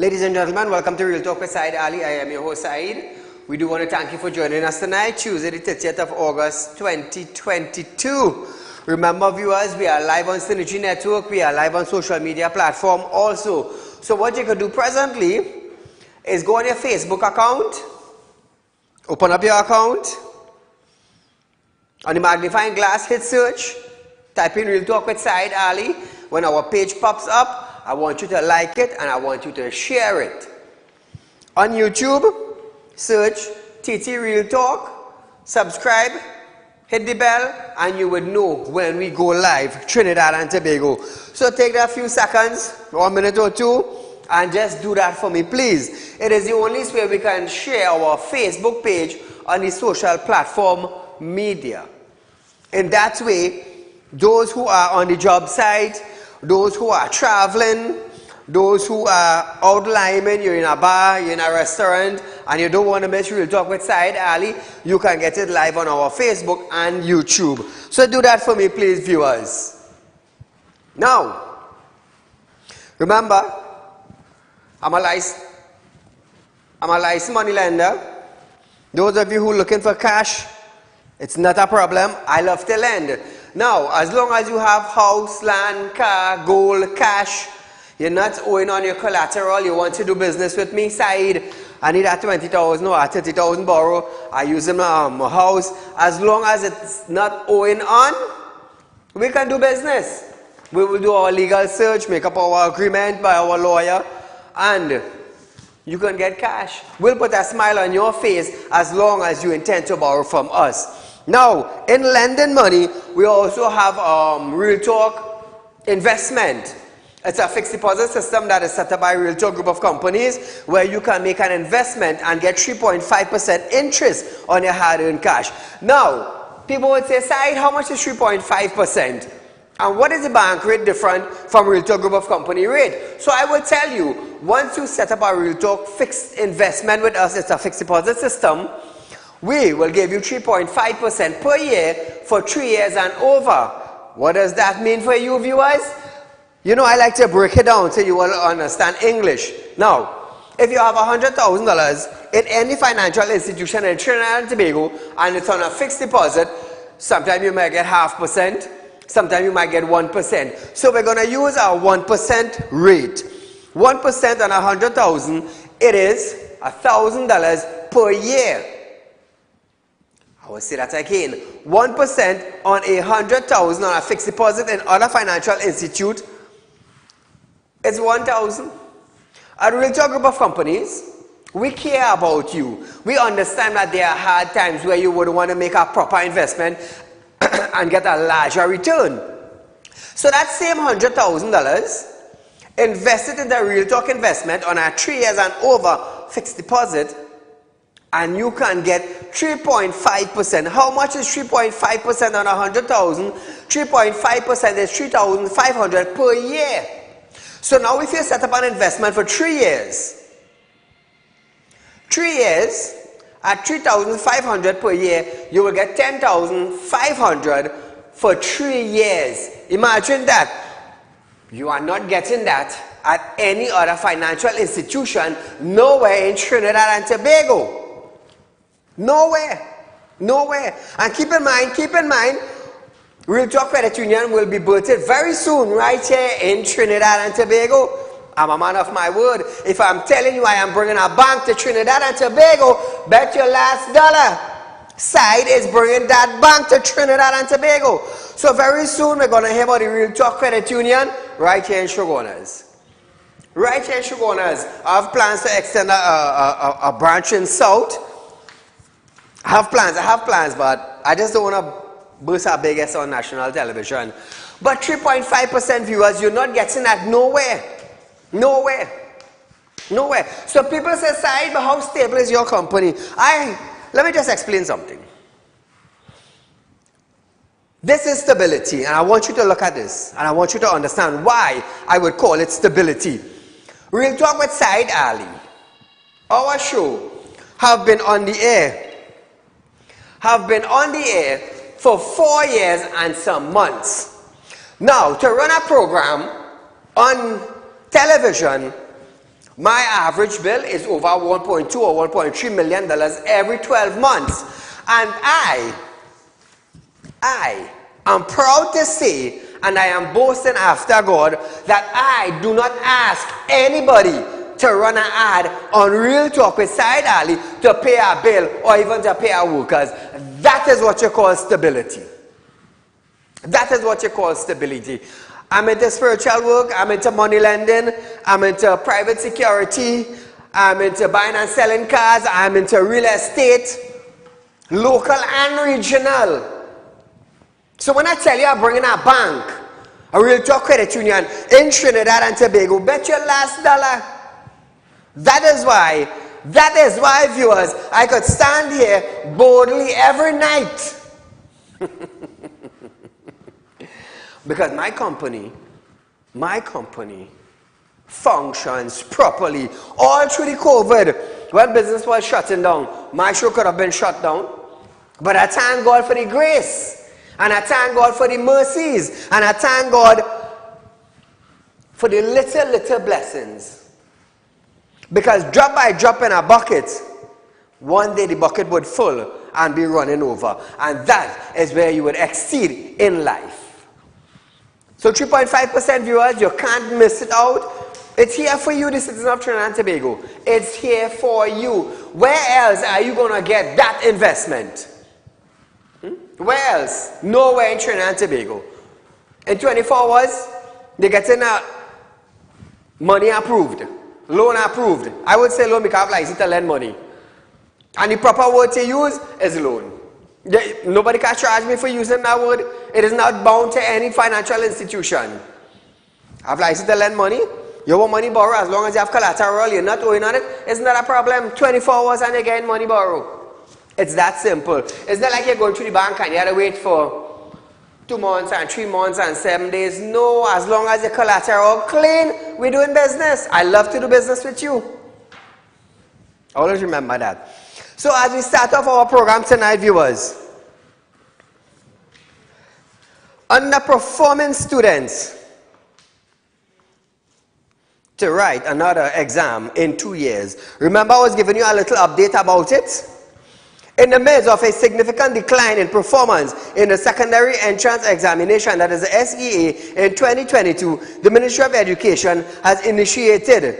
Ladies and gentlemen, welcome to Real Talk with Saieed Ali. I am your host, Saeed. We do want to thank you for joining us tonight, Tuesday the 30th of August, 2022. Remember, viewers, we are live on Synergy Network. We are live on social media platform also. So what you can do presently is go on your Facebook account, open up your account, on the magnifying glass, hit search, type in Real Talk with Saieed Ali. When our page pops up, I want you to like it and I want you to share it. On YouTube, search TT Real Talk, subscribe, hit the bell, and you would know when we go live, Trinidad and Tobago. So take that few seconds, 1 minute or two, and just do that for me, please. It is the only way we can share our Facebook page on the social platform media. In that way, those who are on the job site, those who are traveling, those who are out liming, you're in a bar, you're in a restaurant, and you don't want to miss Real Talk with Saieed Ali, you can get it live on our Facebook and YouTube. So do that for me, please, viewers. Now, remember, I'm a licensed money lender. Those of you who are looking for cash, it's not a problem. I love to lend. Now, as long as you have house, land, car, gold, cash, you're not owing on your collateral, you want to do business with me, Saeed, I need that 20,000 or 30,000 borrow, I use in my house. As long as it's not owing on, we can do business. We will do our legal search, make up our agreement by our lawyer, and you can get cash. We'll put a smile on your face as long as you intend to borrow from us. Now, in lending money, we also have Real Talk Investment. It's a fixed deposit system that is set up by Real Talk Group of Companies where you can make an investment and get 3.5% interest on your hard-earned cash. Now, people would say, Saeed, how much is 3.5%? And what is the bank rate different from Real Talk Group of Company rate? So I will tell you, once you set up a Real Talk fixed investment with us, it's a fixed deposit system, we will give you 3.5% per year for 3 years and over. What does that mean for you, viewers? You know, I like to break it down so you will understand English. Now, if you have $100,000 in any financial institution in Trinidad and Tobago and it's on a fixed deposit, sometimes you might get 0.5%, sometimes you might get 1%. So we're going to use our 1% rate. 1% on 100,000, it is $1,000 per year. I will say that again. 1% on 100,000 on a fixed deposit in other financial institute is 1,000. At Real Talk Group of Companies, we care about you. We understand that there are hard times where you would want to make a proper investment and get a larger return. So that same $100,000 invested in the Real Talk investment on a 3 years and over fixed deposit, and you can get 3.5%. How much is 3.5% on 100,000? 3.5% is 3,500 per year. So now if you set up an investment for 3 years, 3 years at 3,500 per year, you will get 10,500 for 3 years. Imagine that. You are not getting that at any other financial institution, nowhere in Trinidad and Tobago. Nowhere. And keep in mind, Real Talk Credit Union will be birthed very soon right here in Trinidad and Tobago. I'm a man of my word. If I'm telling you I am bringing a bank to Trinidad and Tobago, bet your last dollar Saeed is bringing that bank to Trinidad and Tobago. So very soon we're going to hear about the Real Talk Credit Union right here in Shogunas. Right here in Shogunas. I have plans to extend a branch in South. I have plans, but I just don't want to burst our biggest on national television. But 3.5% viewers, you're not getting that nowhere. So people say, Saeed, but how stable is your company? Let me just explain something. This is stability, and I want you to look at this, and I want you to understand why I would call it stability. Real Talk with Saieed Ali, our show, have been on the air for 4 years and some months. Now, to run a program on television My average bill is over $1.2 or $1.3 million every 12 months. And I am proud to say, and I am boasting after God, that I do not ask anybody to run an ad on Real Talk with Saieed Ali to pay a bill or even to pay our workers. That is what you call stability. That is what you call stability. I'm into spiritual work, I'm into money lending, I'm into private security, I'm into buying and selling cars, I'm into real estate, local and regional. So when I tell you I'm bringing a bank, a Real Talk credit union in Trinidad and Tobago, bet your last dollar. That is why, viewers, I could stand here boldly every night. Because my company functions properly all through the COVID. When business was shutting down, my show could have been shut down. But I thank God for the grace. And I thank God for the mercies. And I thank God for the little blessings. Because drop by drop in a bucket, one day the bucket would full and be running over. And that is where you would exceed in life. So 3.5% viewers, you can't miss it out. It's here for you, the citizen of Trinidad and Tobago. It's here for you. Where else are you going to get that investment? Where else? Nowhere in Trinidad and Tobago. In 24 hours, they get in money approved, loan approved. I would say loan because I have to lend money. And the proper word to use is loan. Nobody can charge me for using that word. It is not bound to any financial institution. I've licensed to lend money. You want money borrow as long as you have collateral, you're not owing on it. It's not a problem. 24 hours and you're getting money borrow. It's that simple. It's not like you're going to the bank and you have to wait for 2 months and 3 months and 7 days. No, as long as your collateral clean, we're doing business. I love to do business with you. Always remember that. So as we start off our program tonight, viewers, underperforming students to write another exam in 2 years. Remember I was giving you a little update about it? In the midst of a significant decline in performance in the secondary entrance examination, that is the SEA, in 2022, the Ministry of Education has initiated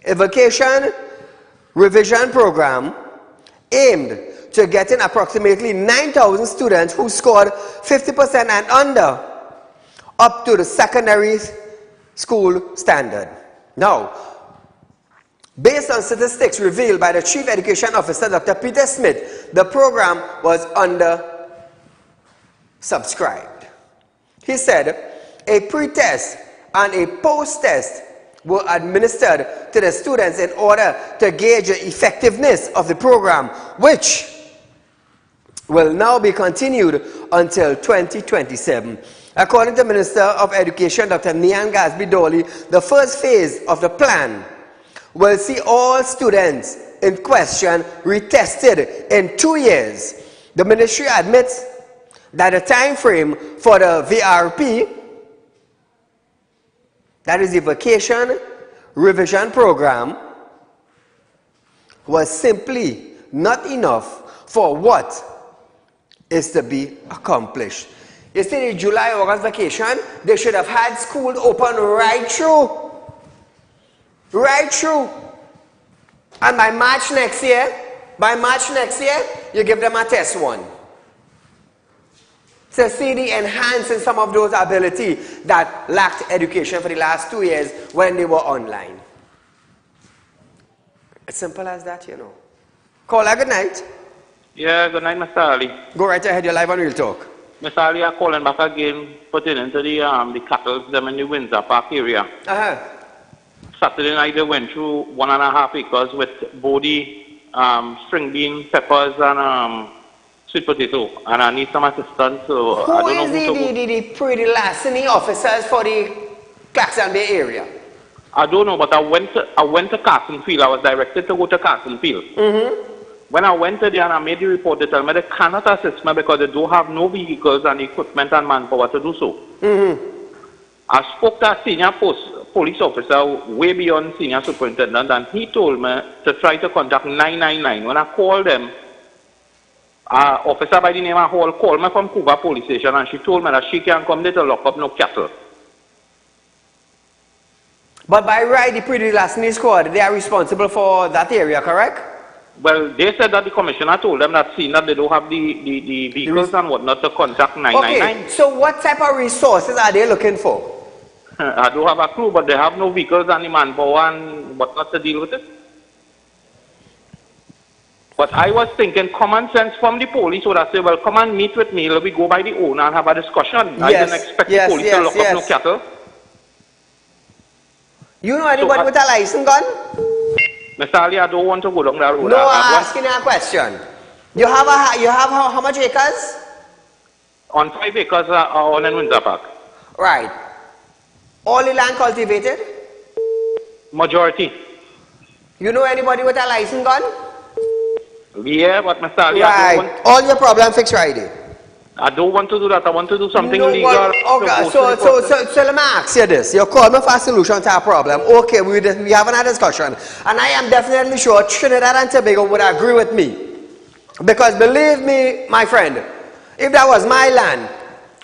a vacation revision program aimed to getting approximately 9,000 students who scored 50% and under up to the secondary school standard. Now, based on statistics revealed by the Chief Education Officer, Dr. Peter Smith, the program was under-subscribed. He said a pre-test and a post-test were administered to the students in order to gauge the effectiveness of the program, which will now be continued until 2027. According to Minister of Education, Dr. Nian Gasby-Dolly, the first phase of the plan will see all students in question retested in 2 years. The ministry admits that the time frame for the VRP, that is the Vacation Revision Program, was simply not enough for what is to be accomplished. You see, the July-August vacation, they should have had school open right through. Right through. And by March next year, you give them a test one. So see the enhancing some of those abilities that lacked education for the last 2 years when they were online. It's simple as that, you know. Caller, good night. Yeah, good night, Mr. Ali. Go right ahead, you're live on Real Talk. Mr. Ali, I'm calling back again, pertaining to the cattle them in the Windsor Park area. Saturday night they went through 1.5 acres with body, string bean, peppers, and sweet potato. And I need some assistance. So who is the larceny officers for the Claxon Bay area? I don't know, but I went to Castleford. I was directed to go to Castleford. When I went there and I made the report, they told me they cannot assist me because they don't have no vehicles and equipment and manpower to do so. I spoke to a senior police officer way beyond senior superintendent, and he told me to try to contact 999. When I called them, officer by the name of Hall called me from Cuba police station, and she told me that she can't come there to lock up no cattle. But by right, the pretty larceny squad, they are responsible for that area, correct? Well, they said that the commissioner told them that seeing that they don't have the vehicles and whatnot to contact 999. Okay, so what type of resources are they looking for? I don't have a clue, but they have no vehicles and the manpower and whatnot to deal with it. But I was thinking common sense from the police would have said, well, come and meet with me, let me go by the owner and have a discussion. Yes, I didn't expect the police to lock up no cattle. You know anybody with a license gun? Mr. Ali, I don't want to go down that road. No, I'm asking you a question. You have how much acres? On 5 acres on in Windsor Park. Right. All the land cultivated? Majority. You know anybody with a license gun? Yeah, but Mr. Ali, right. All your problem fixed right there. I don't want to do that. I want to do something legal. Okay, so let me ask you this. You call me for a solution to a problem. Okay, we having a discussion. And I am definitely sure Trinidad and Tobago would agree with me. Because believe me, my friend, if that was my land,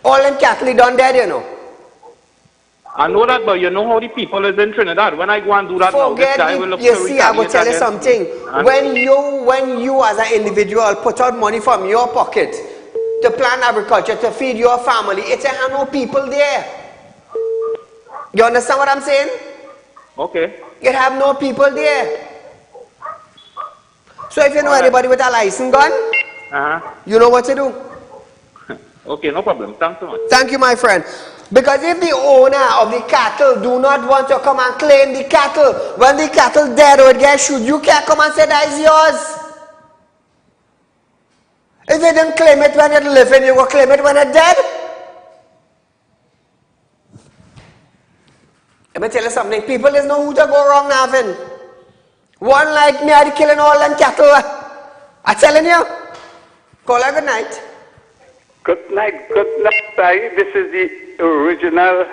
all them cattle done dead, you know. I know that, but you know how the people is in Trinidad. When I go and do that now, this guy will look you see, I will tell you something. When you as an individual put out money from your pocket to plant agriculture, to feed your family, it's a have no people there. You understand what I'm saying? Okay. You have no people there. So if you know anybody with a license gun, you know what to do. Okay, no problem. Thanks so much. Thank you, my friend. Because if the owner of the cattle do not want to come and claim the cattle, when the cattle dead or it gets shoot, you can't come and say that is yours. If you didn't claim it when it's living, you will claim it when it's dead. Let me tell you something. People just know who to go wrong now, Vin. One like me, are killing all them cattle. I'm telling you. Call her good night. Good night, Saeed. This is the original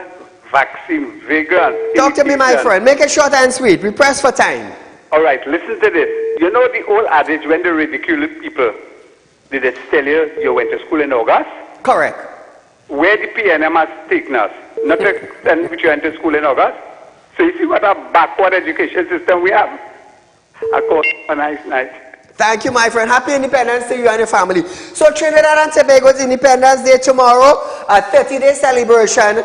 vaccine, vegan. Talk to me, my friend. Make it short and sweet. We press for time. All right, listen to this. You know the old adage when they ridicule people, did they tell you went to school in August? Correct. Where the PNM has taken us, not to send which you went to school in August. So you see what a backward education system we have. I call a nice night. Thank you, my friend. Happy Independence to you and your family. So Trinidad and Tobago's Independence Day tomorrow, a 30-day celebration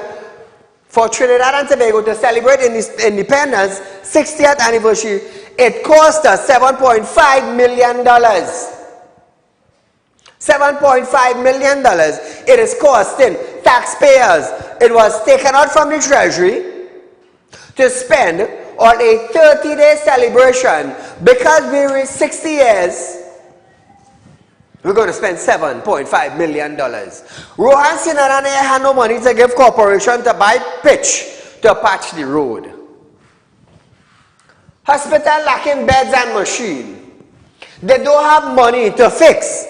for Trinidad and Tobago to celebrate independence, 60th anniversary. It cost us $7.5 million. $7.5 million. It is costing taxpayers. It was taken out from the treasury to spend on a 30-day celebration. Because we reached 60 years, we're going to spend $7.5 million. Rohan Sinarane had no money to give corporation to buy pitch to patch the road. Hospital lacking beds and machine. They don't have money to fix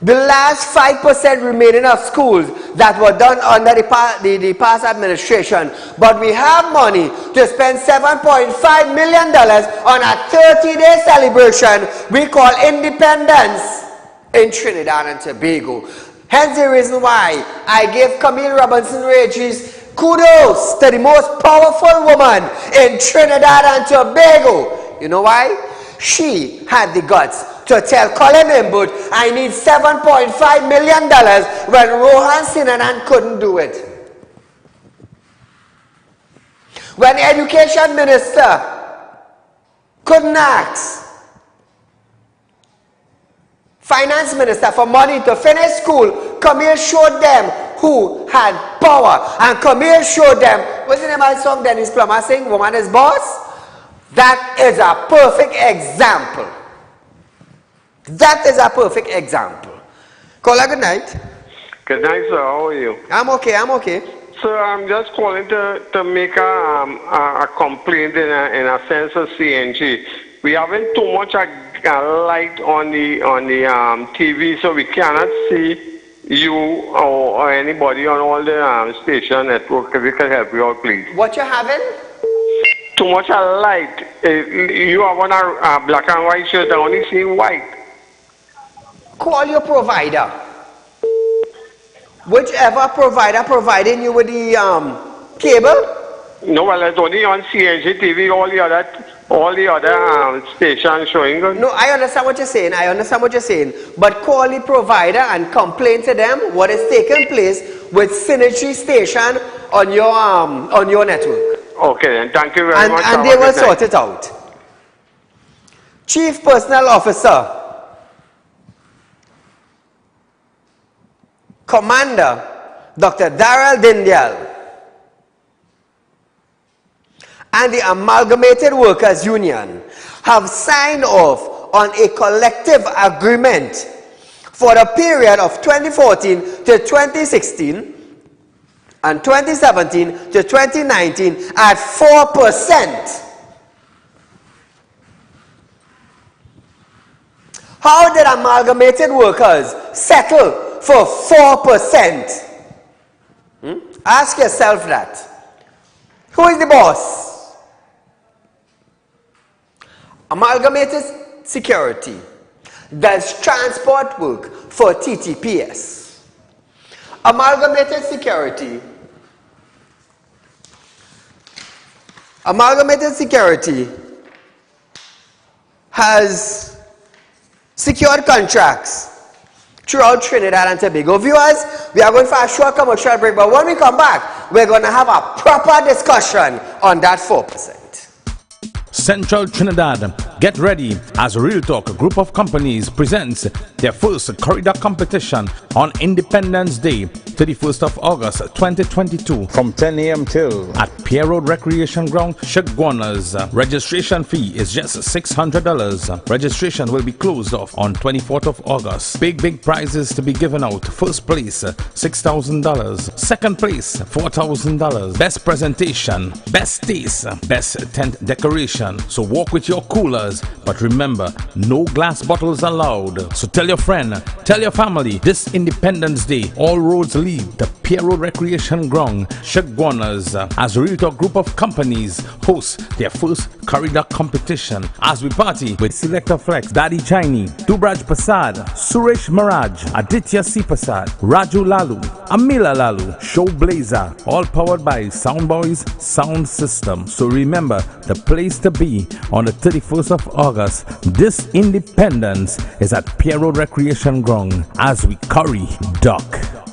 the last 5% remaining of schools that were done under the past administration. But we have money to spend $7.5 million on a 30-day celebration we call independence in Trinidad and Tobago. Hence the reason why I gave Camille Robinson Regis kudos to the most powerful woman in Trinidad and Tobago. You know why? She had the guts to tell Colin Imbut, I need $7.5 million when Rohan Sinanan couldn't do it. When the education minister couldn't ask finance minister for money to finish school, Camille showed them who had power. And Camille showed them, what's the name of the song Dennis Plummer sing, Woman is Boss? That is a perfect example. That is a perfect example. Caller, good night. Good night, sir. How are you? I'm okay. Sir, I'm just calling to make a complaint in a sense of CNG. We haven't too much light on the TV, so we cannot see you or anybody on all the station network, if you can help me out, please. What you having? Too much light. You have on a black and white shirt, I only see white. Call your provider. Whichever provider providing you with the cable. No, well, it's only on CNG TV, all the other stations showing. No, I understand what you're saying. But call the provider and complain to them what is taking place with Synergy station on your network. Okay, then. Thank you very much. And they will sort it out. Chief Personnel Officer, Commander Dr. Darrell Dindial, and the Amalgamated Workers Union have signed off on a collective agreement for the period of 2014 to 2016 and 2017 to 2019 at 4%. How did Amalgamated Workers settle for 4%? Ask yourself that. Who is the boss? Amalgamated Security does transport work for TTPS. Amalgamated Security has secured contracts throughout Trinidad and Tobago. Viewers, we are going for a short commercial break, but when we come back, we're going to have a proper discussion on that 4%. Central Trinidad, get ready as Real Talk, a group of companies, presents their first corridor competition on Independence Day, 31st of August 2022 from 10 a.m. till at Pier Road Recreation Ground, Shugwanas. Registration fee is just $600. Registration will be closed off on 24th of August. Big prizes to be given out. First place, $6,000. Second place, $4,000. Best presentation, best taste, best tent decoration. So walk with your coolers, but remember, no glass bottles allowed. So tell your friend, tell your family, this Independence Day, all roads lead to Pier Road Recreation Ground, Shugwanas, as a Real Talk group of companies host their first corridor competition as we party with Selector Flex, Daddy Chiny, Dubraj Prasad, Suresh Maraj, Aditya C. Prasad, Raju Lalu, Amila Lalu, Show Blazer, all powered by Soundboys Sound System. So remember, the place to be on the 31st of August, this Independence is at Pier Road Recreation Ground as we curry duck.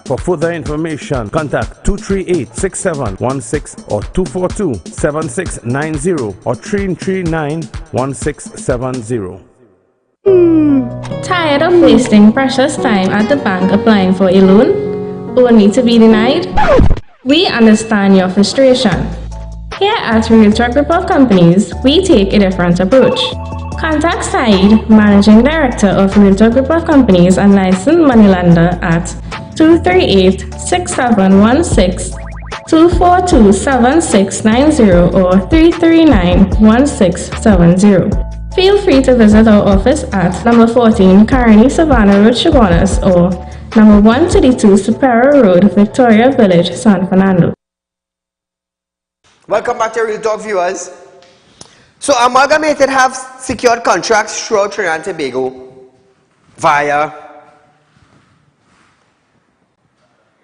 For further information, contact 238-6716 or 242-7690 or 339-1670. Tired of wasting precious time at the bank applying for a loan, only to be denied? We understand your frustration. Here at Real Talk Group of Companies, we take a different approach. Contact Saieed, Managing Director of Real Talk Group of Companies and licensed moneylender at 238-6716, 242-7690 or 339-1670. Feel free to visit our office at number 14 Carney Savannah Road, Shugwanas, or number 132 Superior Road, Victoria Village, San Fernando. Welcome back to Real Talk, viewers. So Amalgamated have secured contracts throughout Trinidad and Tobago via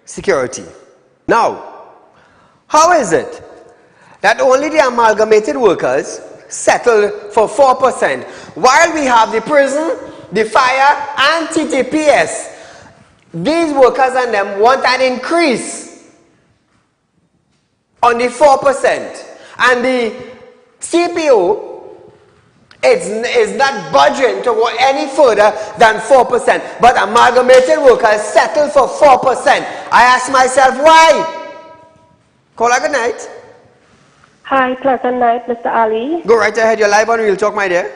security. Now, how is it that only the Amalgamated Workers settle for 4%, while we have the prison, the fire, and TTPS? These workers and them want an increase on the 4%, and the CPO is not budging to go any further than 4%, but Amalgamated Workers settle for 4%. I ask myself, why? Caller, good night. Hi, pleasant night, Mr. Ali. Go right ahead, you're live on Real Talk, my dear.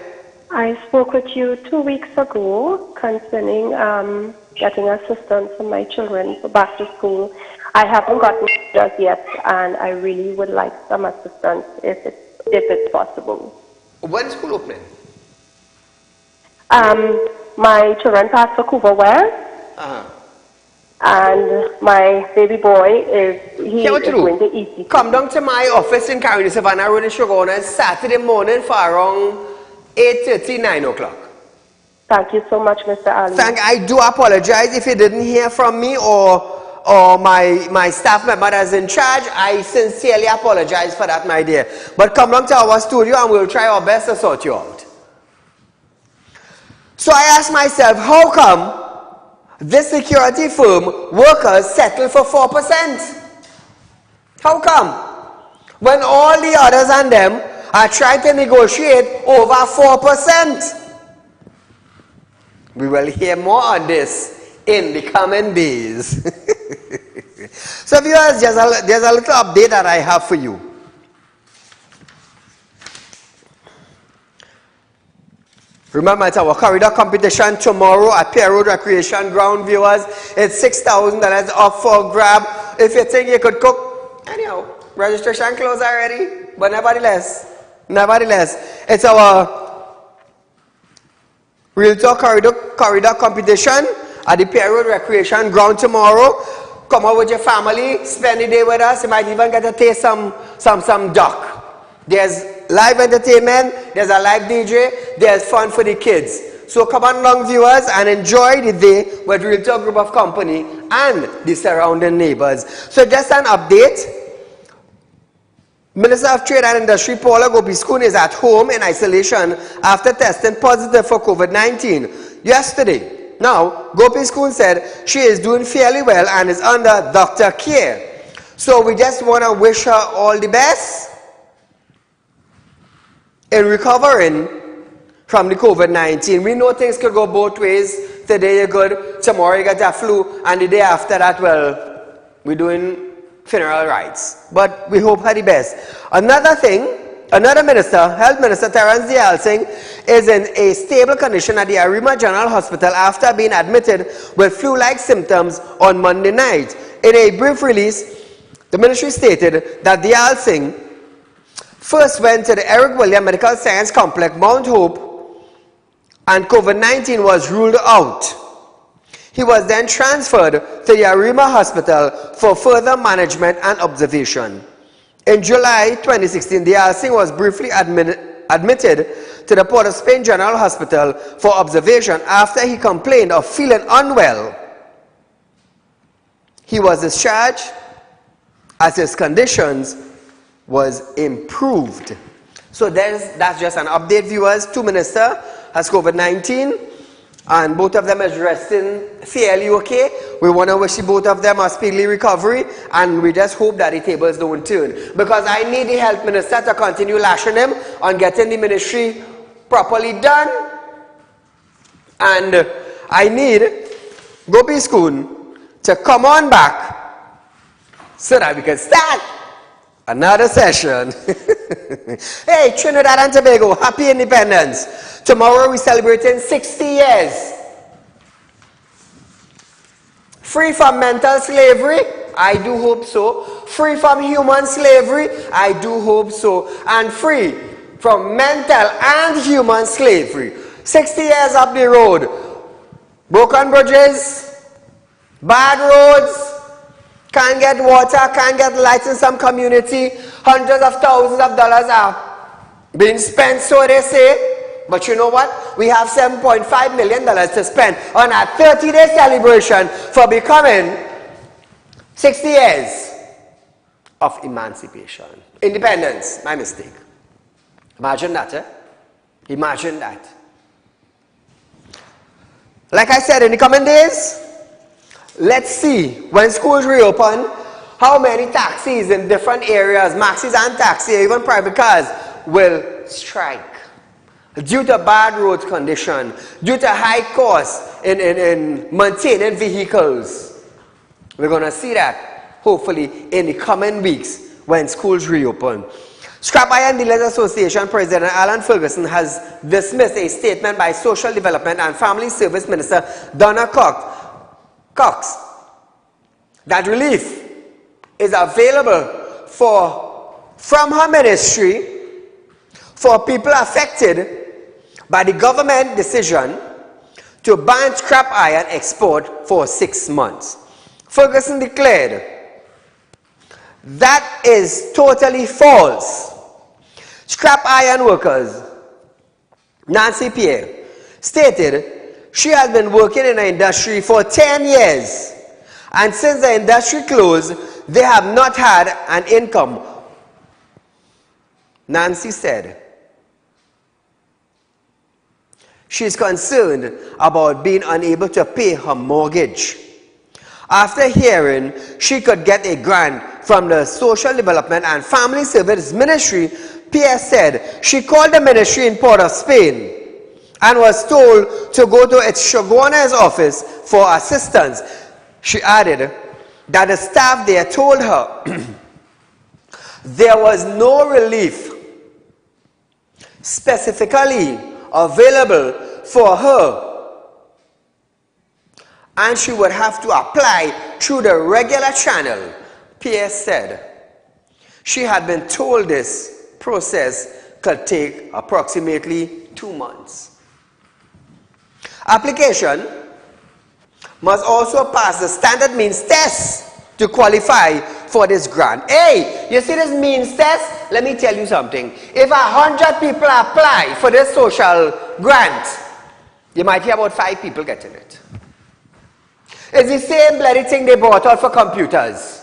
I spoke with you 2 weeks ago concerning getting assistance for my children for back to school. I haven't gotten it just yet, and I really would like some assistance if it's possible. When's school opening? My children pass for Cuba Ware, And my baby boy is going to ECC. Come down to my office in Carolina Savannah Road in Shogona on Saturday morning for around 8:30, 9 o'clock. Thank you so much, Mr. Ali. I do apologize if you didn't hear from me or my staff member that's in charge. I sincerely apologize for that, my dear. But come down to our studio and we'll try our best to sort you out. So I asked myself, how come this security firm workers settle for 4%? How come? When all the others and them are trying to negotiate over 4%. We will hear more on this in the coming days. So viewers, there's a little update that I have for you. Remember, it's our corridor competition tomorrow at Pier Road Recreation Ground, viewers. It's $6,000 up for grab. If you think you could cook, anyhow, registration closed already. But nevertheless, it's our Real Talk corridor competition at the Pier Road Recreation Ground tomorrow. Come out with your family, spend the day with us. You might even get to taste some duck. There's live entertainment, there's a live DJ, there's fun for the kids. So come on along, viewers, and enjoy the day with Real Talk Group of Company and the surrounding neighbors. So just an update. Minister of Trade and Industry Paula Gopiskun is at home in isolation after testing positive for COVID-19 yesterday. Now, Gopiskun said she is doing fairly well and is under doctor care. So we just want to wish her all the best in recovering from the COVID-19. We know things could go both ways. Today you're good, tomorrow you get a flu, and the day after that, well, we're doing funeral rites. But we hope her the best. Another minister, Health Minister Terence Dialsing, is in a stable condition at the Arima General Hospital after being admitted with flu-like symptoms on Monday night. In a brief release, the ministry stated that Dialsing first went to the Eric William Medical Science Complex, Mount Hope, and COVID-19 was ruled out. He was then transferred to the Arima Hospital for further management and observation. In July 2016, Dialsing was briefly admitted to the Port of Spain General Hospital for observation after he complained of feeling unwell. He was discharged as his conditions was improved. So that's just an update, viewers. 2 ministers has COVID-19 and both of them is resting fairly okay. We want to wish both of them a speedy recovery, and we just hope that the tables don't turn, because I need the health minister to continue lashing him on getting the ministry properly done, and I need Gopiskun to come on back so that we can start another session. Hey, Trinidad and Tobago, happy independence. Tomorrow we're celebrating 60 years. Free from mental slavery? I do hope so. Free from human slavery? I do hope so. And free from mental and human slavery. 60 years up the road. Broken bridges, bad roads, can't get water, can't get lights in some community. Hundreds of thousands of dollars are being spent, so they say. But you know what? We have $7.5 million to spend on a 30-day celebration for becoming 60 years of emancipation. Independence, my mistake. Imagine that, eh? Imagine that. Like I said, in the coming days, let's see, when schools reopen, how many taxis in different areas, maxis and taxis, even private cars, will strike due to bad road condition, due to high costs in maintaining vehicles. We're going to see that, hopefully, in the coming weeks when schools reopen. Scrap Iron Dealers Association President Alan Ferguson has dismissed a statement by Social Development and Family Service Minister Donna Cox that relief is available from her ministry for people affected by the government decision to ban scrap iron export for 6 months. Ferguson declared, that is totally false. Scrap iron workers, Nancy Pierre, stated she has been working in the industry for 10 years, and since the industry closed, they have not had an income. Nancy said she is concerned about being unable to pay her mortgage. After hearing she could get a grant from the Social Development and Family Services Ministry, Pierre said she called the ministry in Port of Spain and was told to go to its Shoguana's office for assistance. She added that the staff there told her there was no relief specifically available for her, and she would have to apply through the regular channel. Pierre said she had been told this process could take approximately 2 months. Application must also pass the standard means test to qualify for this grant. Hey, you see this means test? Let me tell you something. If 100 people apply for this social grant, you might hear about 5 people getting it. It's the same bloody thing they brought out for computers.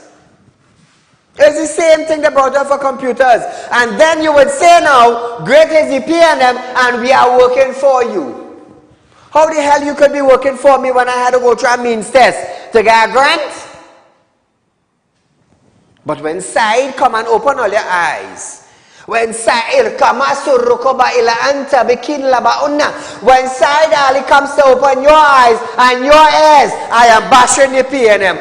It's the same thing they brought out for computers. And then you would say now, great is the P&M and we are working for you. How the hell you could be working for me when I had to go through a means test to get a grant? But when Saieed come and open all your eyes, when Saieed come when Saieed Ali comes to open your eyes and your ears, I am bashing the P&M.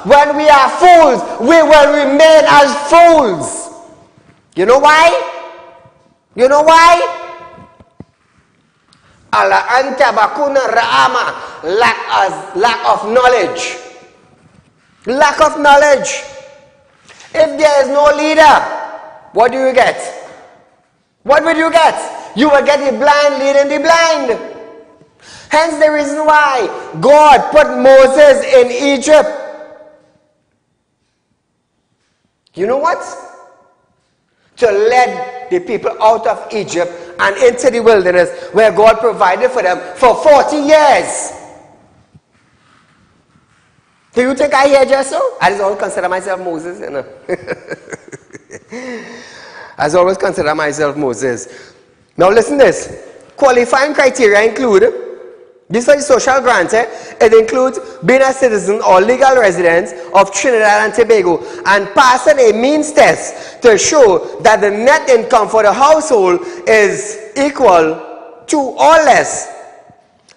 When we are fools, we will remain as fools. You know why? You know why? Ala anta bakuna ra'ama, lack of knowledge. Lack of knowledge. If there is no leader, what do you get? What will you get? You will get the blind leading the blind. Hence the reason why God put Moses in Egypt. You know what? To lead the people out of Egypt and into the wilderness where God provided for them for 40 years. Do you think I hear just so? I just always consider myself Moses, you know. I just always consider myself Moses. Now listen to this. Qualifying criteria include, this for the social grant, it includes being a citizen or legal resident of Trinidad and Tobago and passing a means test to show that the net income for the household is equal to or less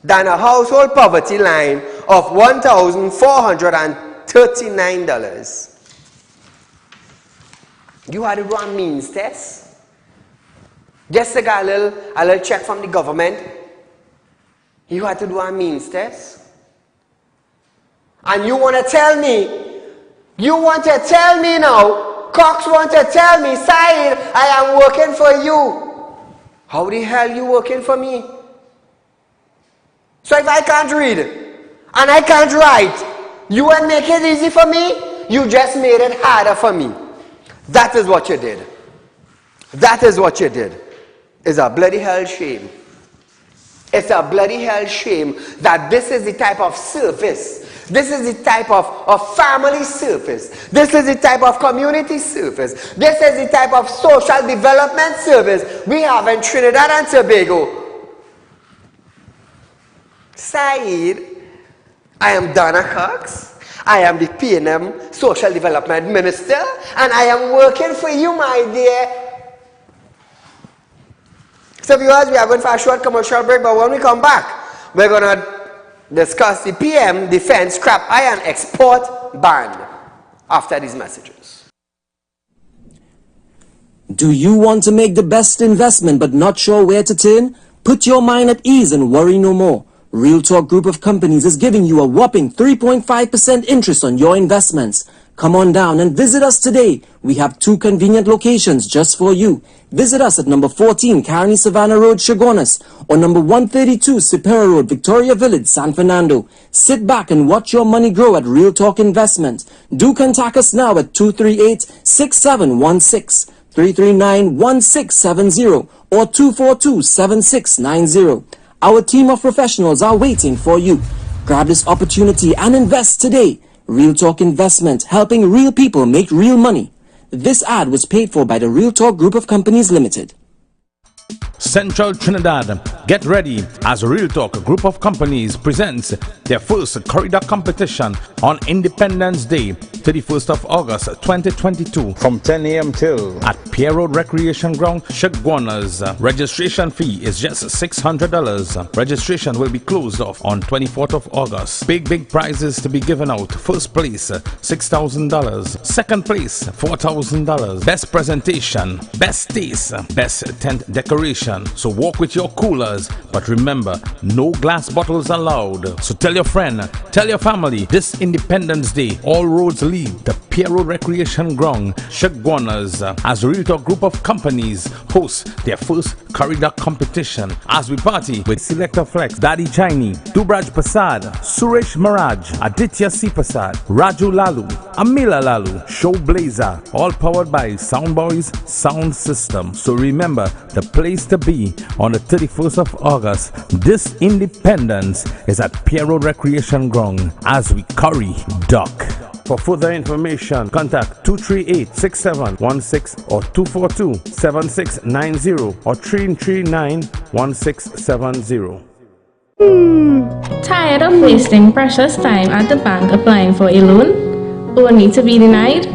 than a household poverty line of $1,439. You had to run means test. Just to get a little check from the government. You had to do a means test. And you want to tell me now, Cox want to tell me, Saieed, I am working for you. How the hell you working for me? So if I can't read and I can't write, you will make it easy for me? You just made it harder for me. That is what you did. That is what you did. It's a bloody hell shame. It's a bloody hell shame that this is the type of service. This is the type of family service. This is the type of community service. This is the type of social development service we have in Trinidad and Tobago. Saieed, I am Donna Cox. I am the P&M Social Development Minister, and I am working for you, my dear. So viewers, we are going for a short commercial break, but when we come back, we're going to discuss the PM Defense Scrap Iron Export Ban after these messages. Do you want to make the best investment but not sure where to turn? Put your mind at ease and worry no more. Real Talk Group of Companies is giving you a whopping 3.5% interest on your investments. Come on down and visit us today. We have 2 convenient locations just for you. Visit us at number 14 Carney Savannah Road, Chaguanas, or number 132 Superior Road, Victoria Village, San Fernando. Sit back and watch your money grow at Real Talk Investment. Do contact us now at 238-6716, 339-1670, or 242-7690. Our team of professionals are waiting for you. Grab this opportunity and invest today. Real Talk Investment, helping real people make real money. This ad was paid for by the Real Talk Group of Companies Limited. Central Trinidad, get ready as Real Talk Group of Companies presents their first corridor competition on Independence Day, 31st of August 2022 from 10 a.m. till at Pier Road Recreation Ground, Chaguanas. Registration fee is just $600. Registration will be closed off on 24th of August. Big prizes to be given out. First place, $6,000. Second place, $4,000. Best presentation, best taste, best tent decoration. So walk with your coolers, but remember, no glass bottles allowed. So tell your friend, tell your family, this Independence Day, all roads lead to Pier Road Recreation Ground, Chaguanas, as Real Talk Group of Companies hosts their first corridor competition as we party with Selector Flex, Daddy Chinese, Dubraj Prasad, Suresh Maraj, Aditya C. Prasad, Raju Lalu, Amila Lalu, Show Blazer, all powered by Soundboys Sound System. So remember, the place to be on the 31st of August, this Independence is at Pier Road Recreation Ground as we curry duck. For further information, contact 238-6716 or 242-7690 or 339-1670. Tired of wasting precious time at the bank applying for a loan, only to be denied?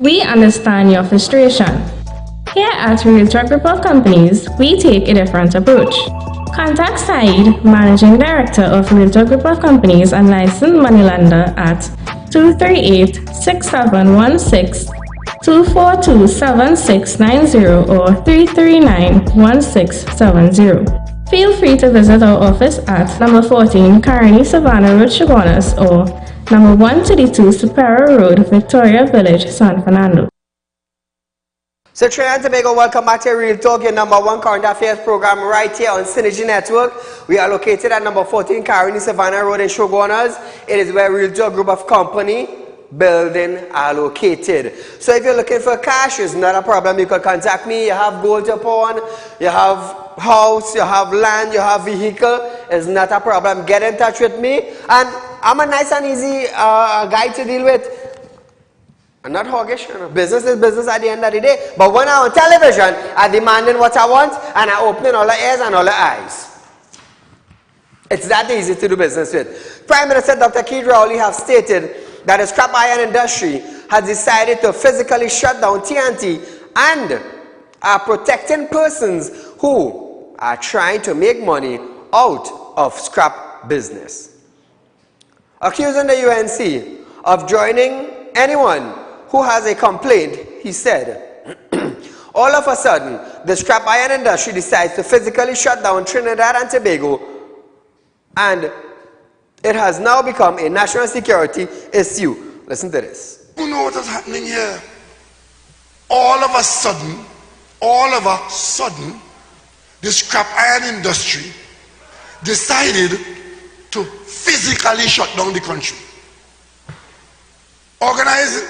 We understand your frustration. Here at Real Talk Group of Companies, we take a different approach. Contact Saieed, Managing Director of Real Talk Group of Companies and licensed moneylender at 238-6716, 242-7690 or 339-1670. Feel free to visit our office at number 14 Carney Savannah Road, Chaguanas, or number 132 Superior Road, Victoria Village, San Fernando. So Trinidad and Tobago, welcome back to Real Talk, your number 1 current affairs program right here on Synergy Network. We are located at number 14 Carney Savannah Road in Chaguanas. It is where Real Talk Group of Company building are located. So if you're looking for cash, it's not a problem. You can contact me. You have gold to pawn, you have house, you have land, you have vehicle. It's not a problem. Get in touch with me. And I'm a nice and easy guy to deal with. I'm not hoggish. Business is business at the end of the day. But when I'm on television, I'm demanding what I want and I'm opening all the ears and all the eyes. It's that easy to do business with. Prime Minister Dr. Saieed Ali have stated that the scrap iron industry has decided to physically shut down TNT and are protecting persons who are trying to make money out of scrap business. Accusing the UNC of joining anyone who has a complaint, he said, all of a sudden, the scrap iron industry decides to physically shut down Trinidad and Tobago, and it has now become a national security issue. Listen to this. You know what is happening here? All of a sudden, the scrap iron industry decided to physically shut down the country. Organizing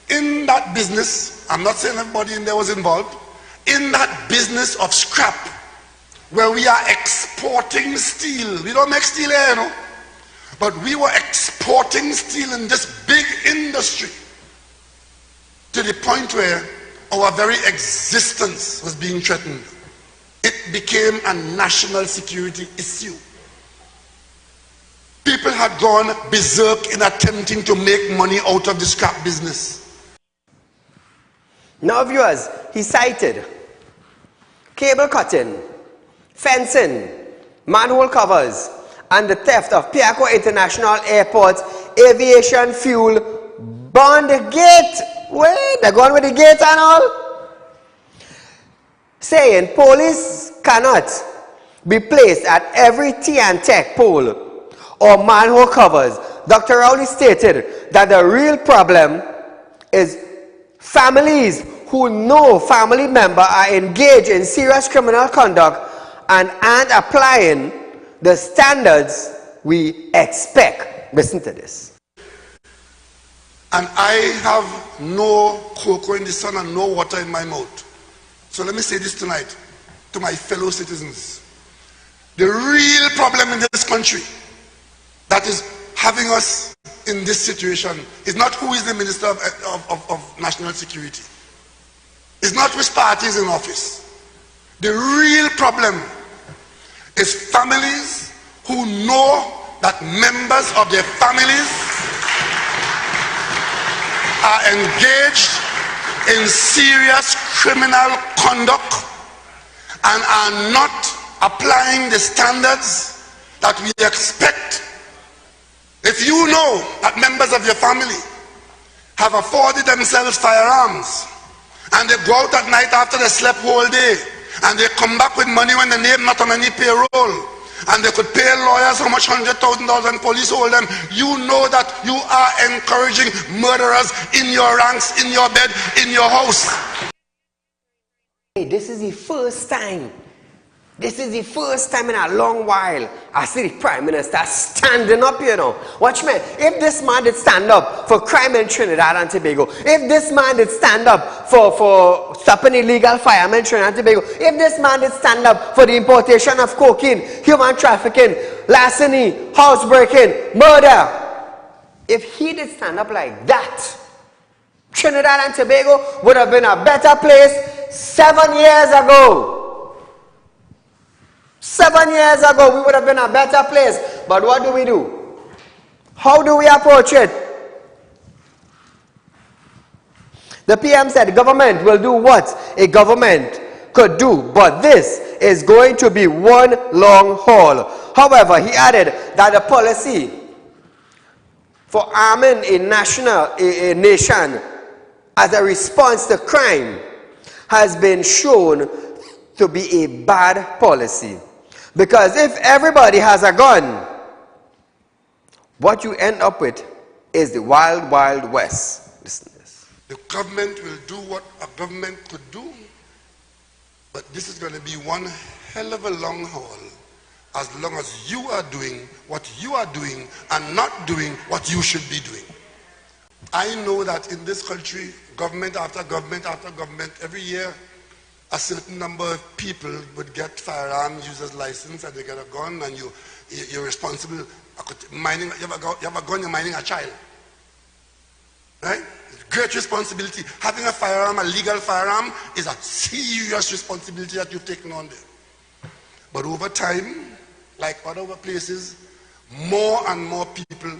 in that business, I'm not saying everybody in there was involved, in that business of scrap, where we are exporting steel. We don't make steel here, you know, but we were exporting steel in this big industry to the point where our very existence was being threatened. It became a national security issue. People had gone berserk in attempting to make money out of the scrap business. Now viewers, he cited cable cutting, fencing, manhole covers, and the theft of Piaco International Airport's aviation fuel bond gate. Wait, they're going with the gate and all? Saying police cannot be placed at every T&Tech pole or manhole covers. Dr. Rowley stated that the real problem is families who know family member are engaged in serious criminal conduct and aren't applying the standards we expect. Listen to this. And I have no cocoa in the sun and no water in my mouth. So let me say this tonight to my fellow citizens. The real problem in this country that is having us in this situation is not who is the Minister of National Security. It's not which party is in office. The real problem is families who know that members of their families are engaged in serious criminal conduct and are not applying the standards that we expect. If you know that members of your family have afforded themselves firearms and they go out at night after they slept whole day and they come back with money when they name not on any payroll and they could pay lawyers how much $100,000 and police hold them, you know that you are encouraging murderers in your ranks, in your bed, in your house. Hey, this is the first time in a long while I see the Prime Minister standing up, you know. Watch me. If this man did stand up for crime in Trinidad and Tobago, if this man did stand up for stopping illegal firemen in Trinidad and Tobago, if this man did stand up for the importation of cocaine, human trafficking, larceny, housebreaking, murder, if he did stand up like that, Trinidad and Tobago would have been a better place 7 years ago. 7 years ago, we would have been a better place. But what do we do? How do we approach it? The PM said government will do what a government could do, but this is going to be one long haul. However, he added that the policy for arming a nation as a response to crime has been shown to be a bad policy. Because if everybody has a gun, what you end up with is the wild, wild west. Listen to this. The government will do what a government could do, but this is going to be one hell of a long haul as long as you are doing what you are doing and not doing what you should be doing. I know that in this country, government after government after government, every year, a certain number of people would get firearms users license and they get a gun and you're responsible. Mining, you have a gun, you're mining a child. Right? It's great responsibility. Having a firearm, a legal firearm, is a serious responsibility that you've taken on there. But over time, like other places, more and more people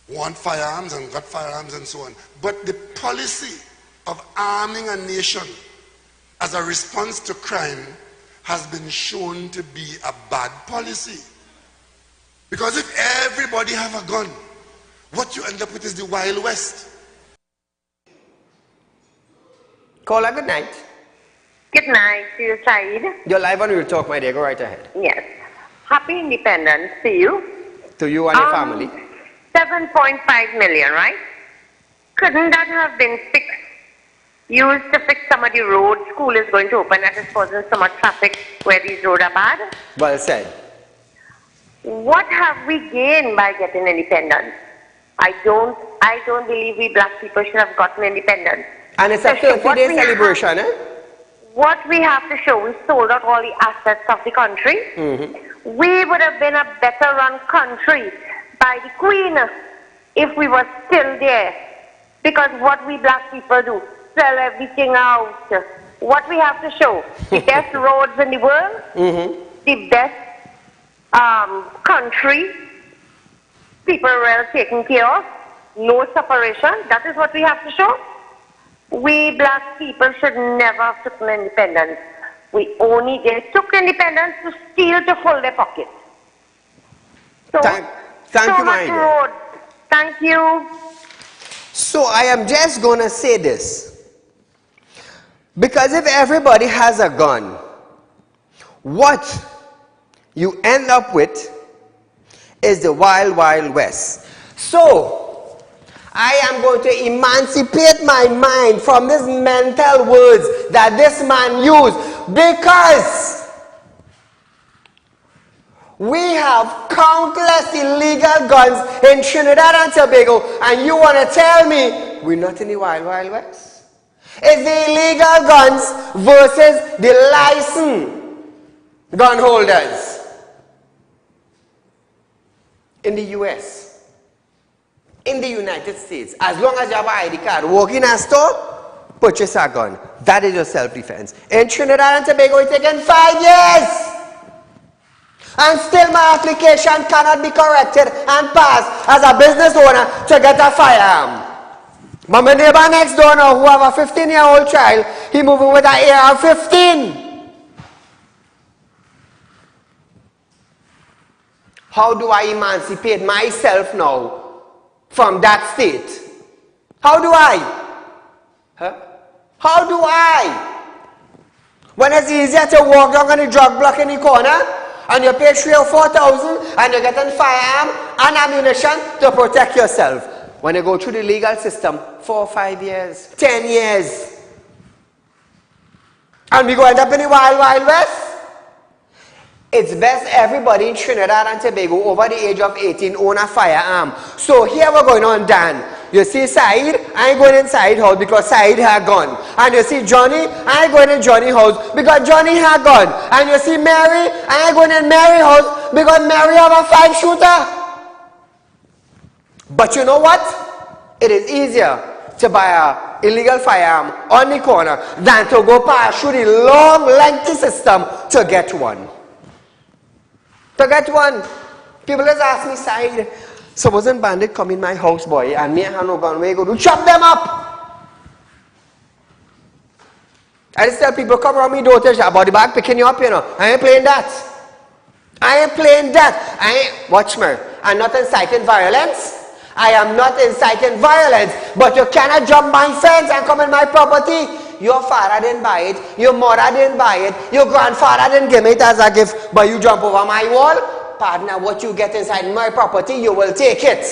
want firearms and got firearms and so on. But the policy of arming a nation as a response to crime has been shown to be a bad policy. Because if everybody have a gun, what you end up with is the Wild West. Caller, good night. Good night to you, Saeed. You're live on Real Talk, my dear. Go right ahead. Yes. Happy Independence to you. To you and your family. 7.5 million, right? Couldn't that have been fixed? Used to fix some of the roads. School is going to open and it's causing so much traffic where these roads are bad. Well said. What have we gained by getting independence? I don't believe we black people should have gotten independence. And it's a 30-day celebration, eh? What we have to show, we sold out all the assets of the country. We would have been a better run country by the Queen if we were still there. Because what we black people do, sell everything out. What we have to show, the best roads in the world, the best country, people well taken care of, no separation. That is what we have to show. We black people should never have taken independence. They took independence to steal to fill their pockets. So, thank you, my dear. Thank you. So I am just going to say this. Because if everybody has a gun, what you end up with is the wild, wild west. So I am going to emancipate my mind from these mental words that this man used, because we have countless illegal guns in Trinidad and Tobago, and you want to tell me we're not in the Wild Wild West? It's the illegal guns versus the licensed gun holders in the US, in the United States. As long as you have an ID card, walk in a store, purchase a gun. That is your self-defense. In Trinidad and Tobago, it's taken 5 years. And still my application cannot be corrected and passed as a business owner to get a firearm. But my neighbor next door now, who have a 15-year-old child, he moving with an AR-15. How do I emancipate myself now from that state? How do I? Huh? How do I? When it's easier to walk down on the drug block in the corner, and you pay 3,000 or 4,000 and you're getting firearm and ammunition to protect yourself. When you go through the legal system, 4 or 5 years, 10 years. And we go end up in the Wild Wild West. It's best everybody in Trinidad and Tobago over the age of 18 own a firearm. So here we're going on, Dan. You see Saeed, I ain't going inside house because Saeed had gun. And you see Johnny, I ain't going in Johnny house because Johnny had gun. And you see Mary, I ain't going in Mary house because Mary have a 5-shooter. But you know what? It is easier to buy an illegal firearm on the corner than to go past through the long, lengthy system to get one. To get one. People just ask me, Saeed, supposing bandit come in my house, boy, and me and no gun, where you go to chop them up. I just tell people, come around me, don't touch that body bag, picking you up, you know. I ain't playing that. I ain't playing that. Watch me. I'm not inciting violence. I am not inciting violence, but you cannot jump my fence and come in my property. Your father didn't buy it, your mother didn't buy it, your grandfather didn't give me it as a gift, but you jump over my wall. Partner, what you get inside my property, you will take it.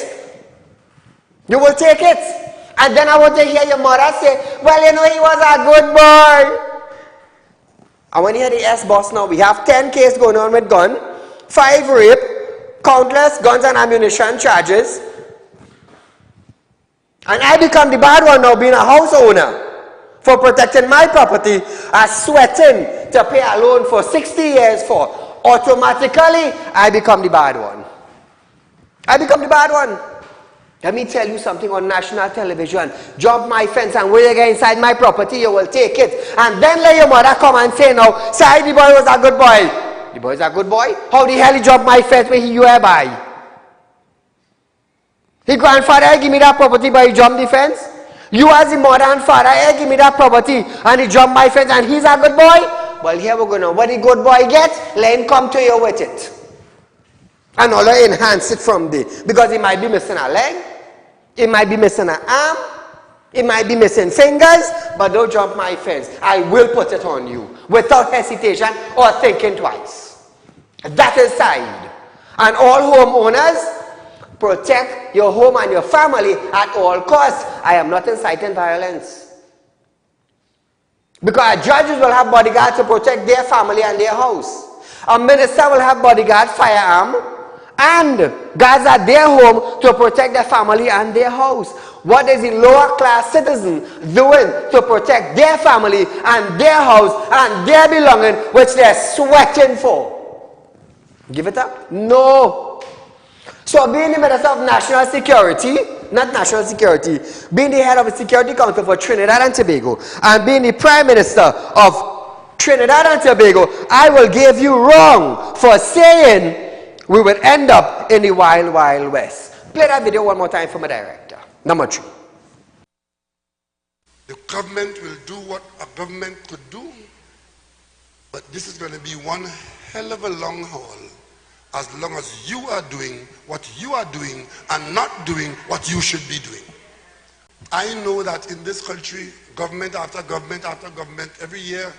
You will take it. And then I want to hear your mother say, well, you know, he was a good boy. And when you hear the S-boss now, we have 10 cases going on with gun, 5 rape, countless guns and ammunition charges. And I become the bad one now, being a house owner, for protecting my property, as sweating to pay a loan for 60 years for. Automatically, I become the bad one. I become the bad one. Let me tell you something on national television. Jump my fence and when you get inside my property, you will take it. And then let your mother come and say, no, Saeed, the boy was a good boy. The boy is a good boy? How the hell he jumped my fence when you were by? His grandfather give me that property, but he jumped the fence. You as the mother and father, give me that property, and he jumped my fence, and he's a good boy. Well, here we're going to, what the good boy gets, let him come to you with it. And all enhance it from there. Because he might be missing a leg, he might be missing an arm, he might be missing fingers, but don't jump my fence. I will put it on you, without hesitation or thinking twice. That is Saeed. And all homeowners, protect your home and your family at all costs. I am not inciting violence. Because judges will have bodyguards to protect their family and their house. A minister will have bodyguard, firearm, and guards at their home to protect their family and their house. What is the lower class citizen doing to protect their family and their house and their belonging, which they're sweating for? Give it up? No. So being the Minister of National Security, not National Security, being the head of the Security Council for Trinidad and Tobago, and being the Prime Minister of Trinidad and Tobago, I will give you wrong for saying we will end up in the Wild Wild West. Play that video one more time for my director. Number 2. The government will do what a government could do, but this is going to be one hell of a long haul. As long as you are doing what you are doing and not doing what you should be doing. I know that in this country, government after government after government, every year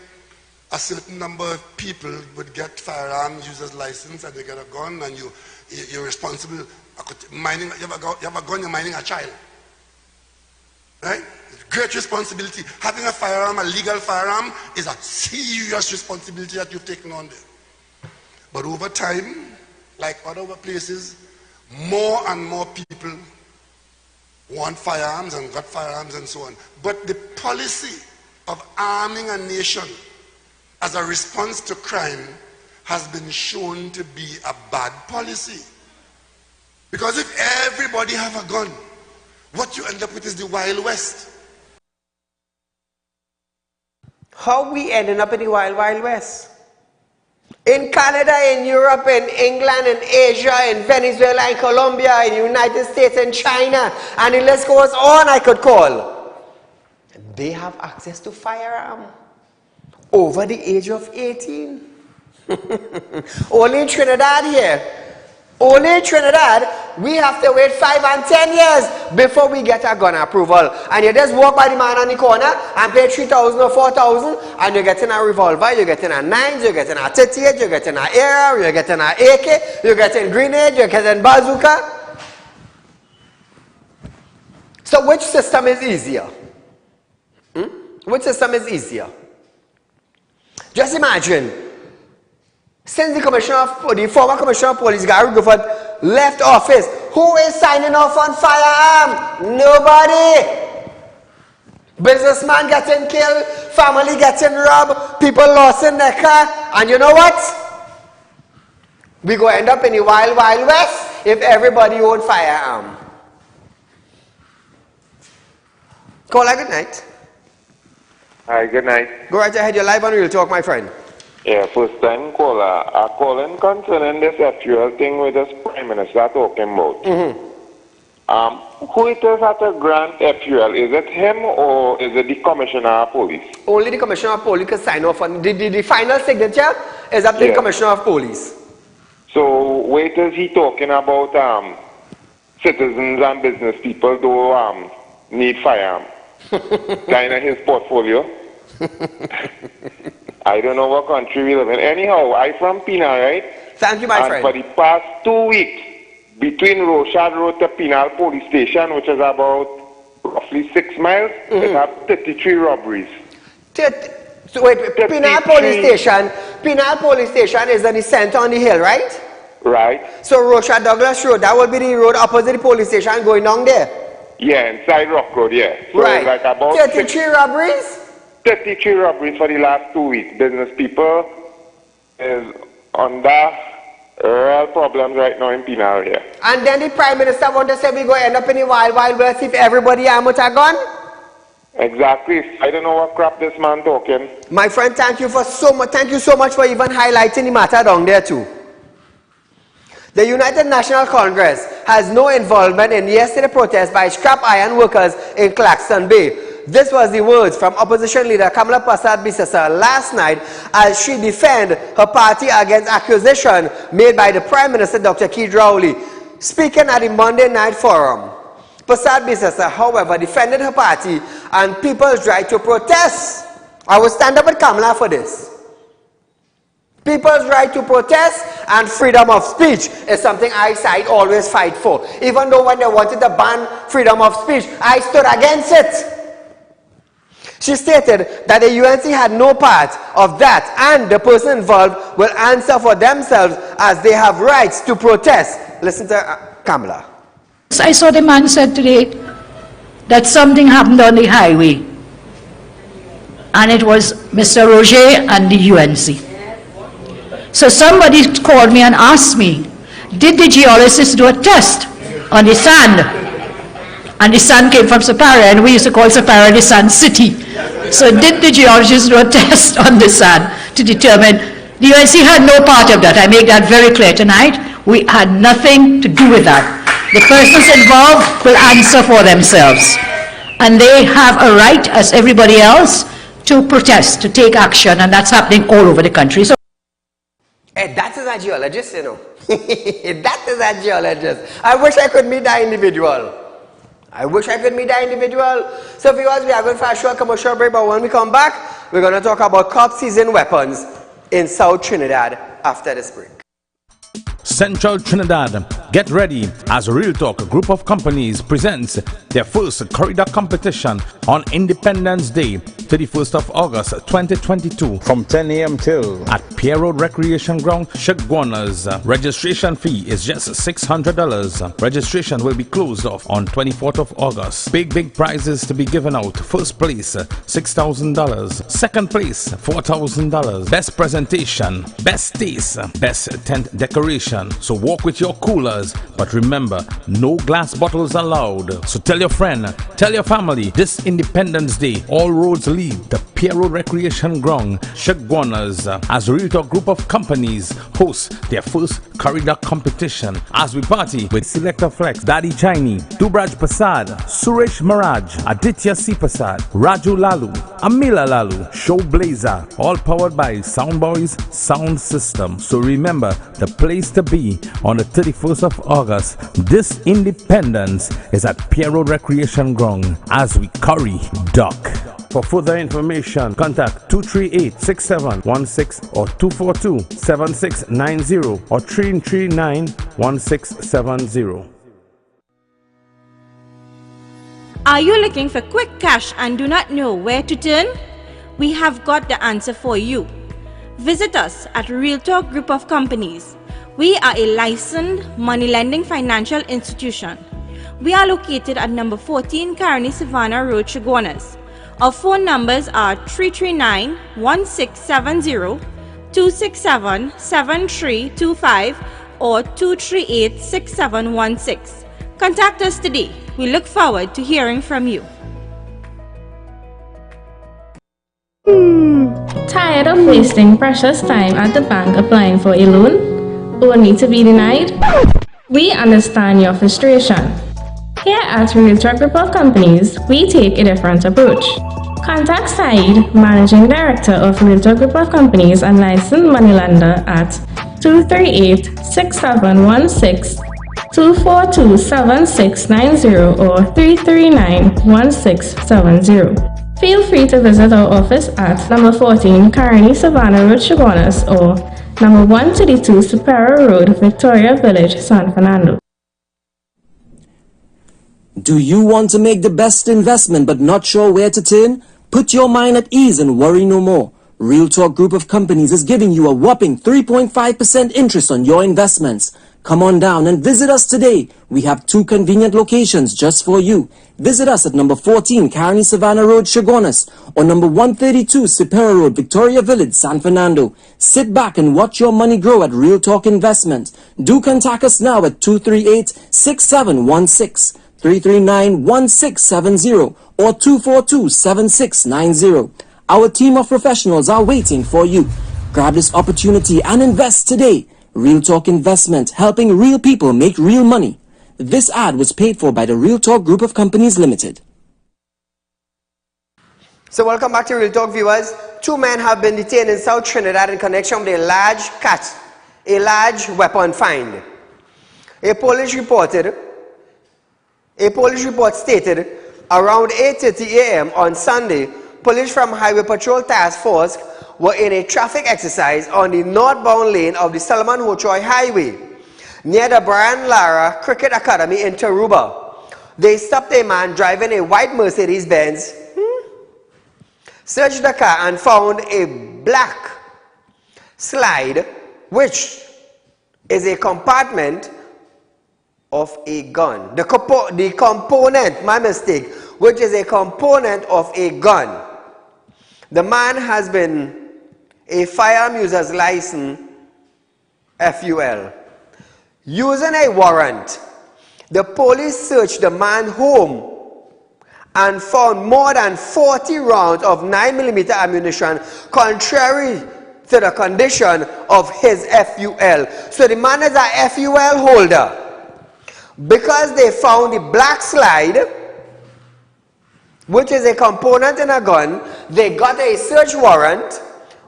a certain number of people would get firearm users license and they get a gun, and you're responsible. You have a gun, you're mining a child. Right? Great responsibility. Having a firearm, a legal firearm, is a serious responsibility that you've taken on there. But over time, like other places, more and more people want firearms and got firearms and so on. But the policy of arming a nation as a response to crime has been shown to be a bad policy. Because if everybody have a gun, what you end up with is the Wild West. How we ending up in the Wild West? In Canada, in Europe, in England, in Asia, in Venezuela, in Colombia, in the United States, in China, and the list goes on I could call. They have access to firearm over the age of 18. Only in Trinidad here. Only in Trinidad, we have to wait 5 and 10 years before we get a gun approval. And you just walk by the man on the corner and pay 3,000 or 4,000 and you're getting a revolver, you're getting a 9, you're getting a 38, you're getting an AR, you're getting an AK, you're getting grenade, you're getting bazooka. So which system is easier? Which system is easier? Just imagine. Since the former Commissioner of Police, Gary Gifford, left office, who is signing off on firearm? Nobody. Businessman getting killed, family getting robbed, people lost in their car, and you know what? We go end up in the Wild West if everybody own firearm. Caller, good night. Hi, good night. Go right ahead, you're live on Real Talk, my friend. Yeah, first time caller. I'm calling concerning this FUL thing with this Prime Minister talking about. Who it is at a grant FUL? Is it him or is it the Commissioner of Police? Only the Commissioner of Police can sign off on the final signature is up to the Commissioner of Police. So wait is he talking about citizens and business people do need firearm? Kind of his portfolio. I don't know what country we live in. Anyhow, I'm from Pinal, right? Thank you, my friend. And for the past 2 weeks, between Rochard Road to Pinal Police Station, which is about roughly 6 miles, it have 33 robberies. So wait, Pinal Police Station is in the center on the hill, right? Right. So Rochard Douglas Road, that will be the road opposite the police station going down there? Yeah, inside Rock Road, yeah. So right. Like about 33 robberies? 33 robberies for the last 2 weeks. Business people is under real problems right now in Pinal here. And then the Prime Minister want to say we go end up in the Wild West if everybody armed with a gun? Exactly. I don't know what crap this man talking. My friend, thank you so much for even highlighting the matter down there too. The United National Congress has no involvement in yesterday's protest by scrap iron workers in Claxton Bay. This was the words from opposition leader Kamala Prasad-Bisasa last night as she defended her party against accusation made by the Prime Minister Dr. Keith Rowley. Speaking at the Monday night forum, Prasad-Bisasa, however, defended her party and people's right to protest. I will stand up with Kamala for this. People's right to protest and freedom of speech is something I always fight for. Even though when they wanted to ban freedom of speech, I stood against it. She stated that the UNC had no part of that and the person involved will answer for themselves as they have rights to protest. Listen to Kamala. I saw the man said today that something happened on the highway and it was Mr. Roger and the UNC. So somebody called me and asked me, did the geologists do a test on the sand? And the sand came from Sapara, and we used to call Sapara the Sand City. So did the geologists do a test on the sand to determine? The UNC had no part of that. I make that very clear tonight. We had nothing to do with that. The persons involved will answer for themselves. And they have a right, as everybody else, to protest, to take action, and that's happening all over the country. So that is a geologist, you know. That is a geologist. I wish I could meet that individual. I wish I could meet that individual. So viewers, we are going for a short commercial break, but when we come back, we're going to talk about cops seizing weapons in South Trinidad after this break. Central Trinidad, Get ready as Real Talk, a group of companies, presents their first corridor competition on Independence Day, 31st of August 2022 from 10 a.m. till at Pier Road Recreation Ground, Chaguanas. Registration fee is just $600. Registration will be closed off on 24th of August. Big prizes to be given out. First place, $6,000. Second place, $4,000. Best presentation, best taste, best tent decoration. So walk with your coolers, but remember, no glass bottles allowed. So tell your friend, tell your family, this Independence Day, all roads lead to Pier Road Recreation Ground, Chaguanas, as a Real Talk group of companies host their first corridor competition as we party with Selector Flex, Daddy Chinese, Dubraj Prasad, Suresh Maraj, Aditya C. Prasad, Raju Lalu, Amila Lalu, Show Blazer, all powered by Soundboys Sound System. So remember, the place to be on the 31st of August, this Independence, is at Pier Road Recreation Ground as we curry duck. For further information, contact 238-6716 or 242-7690 or 339-1670. Are you looking for quick cash and do not know where to turn? We have got the answer for you. Visit us at Real Talk Group of Companies. We are a licensed money lending financial institution. We are located at number 14 Carney Savannah Road, Chaguanas. Our phone numbers are 339-1670, 267-7325 or 238-6716. Contact us today. We look forward to hearing from you. Tired of wasting precious time at the bank applying for a loan, only to be denied? We understand your frustration. Here at Real Talk Group of Companies, we take a different approach. Contact Saieed, Managing Director of Real Talk Group of Companies and licensed moneylender at 238-6716, 242-7690 or 339-1670. Feel free to visit our office at number 14 Carney Savannah Road, Chaguanas or number 132 Superior Road, Victoria Village, San Fernando. Do you want to make the best investment but not sure where to turn? Put your mind at ease and worry no more. Real Talk Group of Companies is giving you a whopping 3.5% interest on your investments. Come on down and visit us today. We have 2 convenient locations just for you. Visit us at number 14 Carney Savannah Road, Chaguanas or number 132 Superior Road, Victoria Village, San Fernando. Sit back and watch your money grow at Real Talk Investment. Do contact us now at 238-6716. 339-1670 or 242-7690. Our team of professionals are waiting for you. Grab this opportunity and invest today. Real Talk Investment, helping real people make real money. This ad was paid for by the Real Talk Group of Companies Limited. So welcome back to Real Talk, viewers. 2 men have been detained in South Trinidad in connection with a large weapon find. A police report stated around 8:30 a.m. on Sunday, police from Highway Patrol Task Force were in a traffic exercise on the northbound lane of the Solomon Hochoy Highway near the Brian Lara Cricket Academy in Taruba. They stopped a man driving a white Mercedes-Benz, searched the car and found a black slide, which is a compartment of a gun. The component, my mistake, which is a component of a gun. The man has been a firearm user's license, FUL. Using a warrant, the police searched the man's home and found more than 40 rounds of 9mm ammunition, contrary to the condition of his FUL. So the man is a FUL holder. Because they found the black slide, which is a component in a gun, they got a search warrant,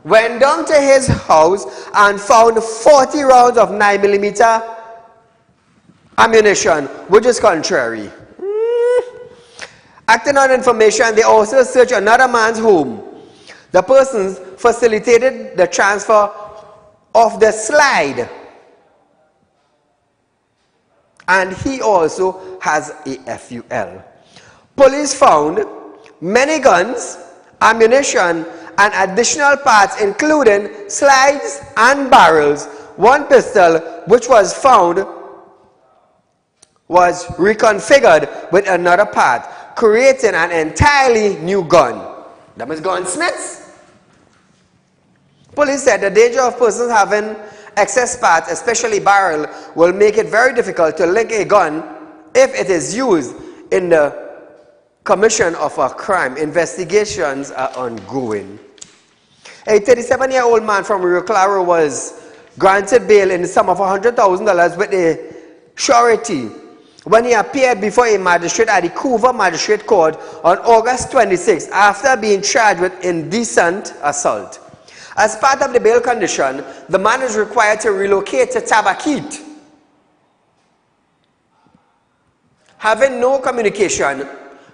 went down to his house and found 40 rounds of 9mm ammunition, which is contrary. Acting on information, they also searched another man's home. The persons facilitated the transfer of the slide and he also has a FUL. Police found many guns, ammunition, and additional parts including slides and barrels. One pistol which was found was reconfigured with another part, creating an entirely new gun. That was gunsmiths. Police said the danger of persons having excess parts, especially barrel, will make it very difficult to link a gun if it is used in the commission of a crime. Investigations are ongoing. A 37-year-old man from Rio Claro was granted bail in the sum of $100,000 with a surety when he appeared before a magistrate at the Couva Magistrate Court on August 26 after being charged with indecent assault. As part of the bail condition, the man is required to relocate to Tabaquite. Having no communication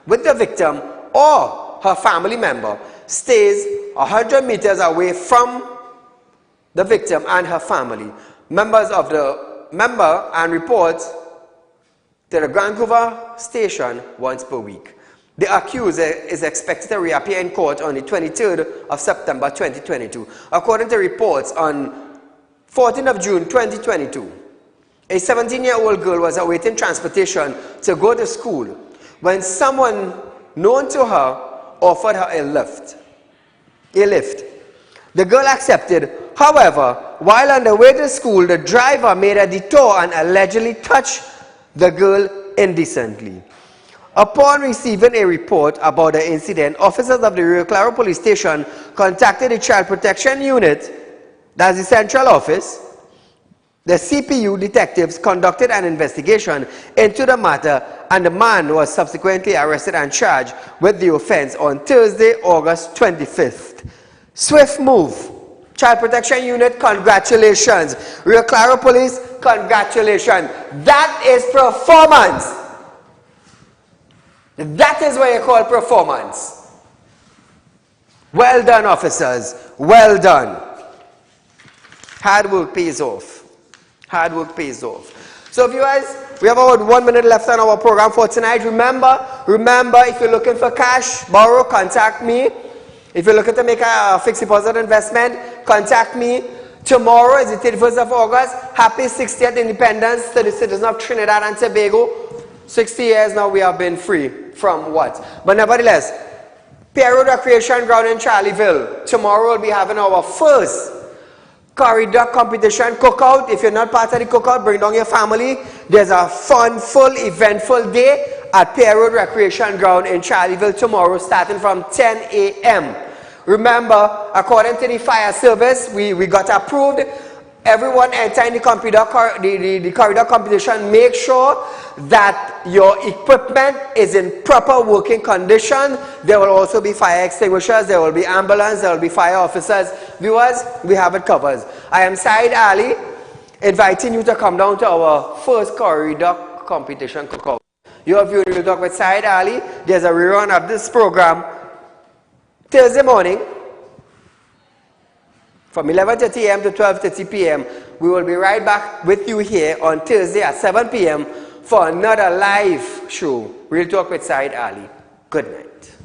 with the victim or her family member, stays 100 meters away from the victim and her family. Members of the member and reports to the Grand Couva station once per week. The accused is expected to reappear in court on the 23rd of September 2022. According to reports on 14th of June 2022, a 17-year-old girl was awaiting transportation to go to school when someone known to her offered her a lift. The girl accepted. However, while on the way to school, the driver made a detour and allegedly touched the girl indecently. Upon receiving a report about the incident, officers of the Rio Claro Police Station contacted the Child Protection Unit, that's the central office. The CPU detectives conducted an investigation into the matter, and the man was subsequently arrested and charged with the offense on Thursday, August 25th. Swift move. Child Protection Unit, congratulations. Rio Claro Police, congratulations. That is performance. That is what you call performance. Well done, officers. Well done. Hard work pays off. Hard work pays off. So viewers, we have about 1 minute left on our program for tonight. Remember, if you're looking for cash, borrow, contact me. If you're looking to make a fixed deposit investment, contact me. Tomorrow is the 31st of August. Happy 60th independence to the citizens of Trinidad and Tobago. 60 years now we have been free from what? But nevertheless, Pierre Road Recreation Ground in Charlieville. Tomorrow we'll be having our first corridor competition cookout. If you're not part of the cookout, bring down your family. There's a fun, full, eventful day at Pierre Road Recreation Ground in Charlieville tomorrow, starting from 10 a.m. Remember, according to the fire service, we got approved. Everyone entering the corridor competition, make sure that your equipment is in proper working condition. There will also be fire extinguishers, there will be ambulance, there will be fire officers. Viewers, we have it covered. I am Saieed Ali, inviting you to come down to our first corridor competition cookout. You are viewing Real Talk with Saieed Ali. There's a rerun of this program Thursday morning from 11:30 a.m. to 12:30 p.m. We will be right back with you here on Thursday at 7 p.m. for another live show, Real Talk with Saieed Ali. Good night.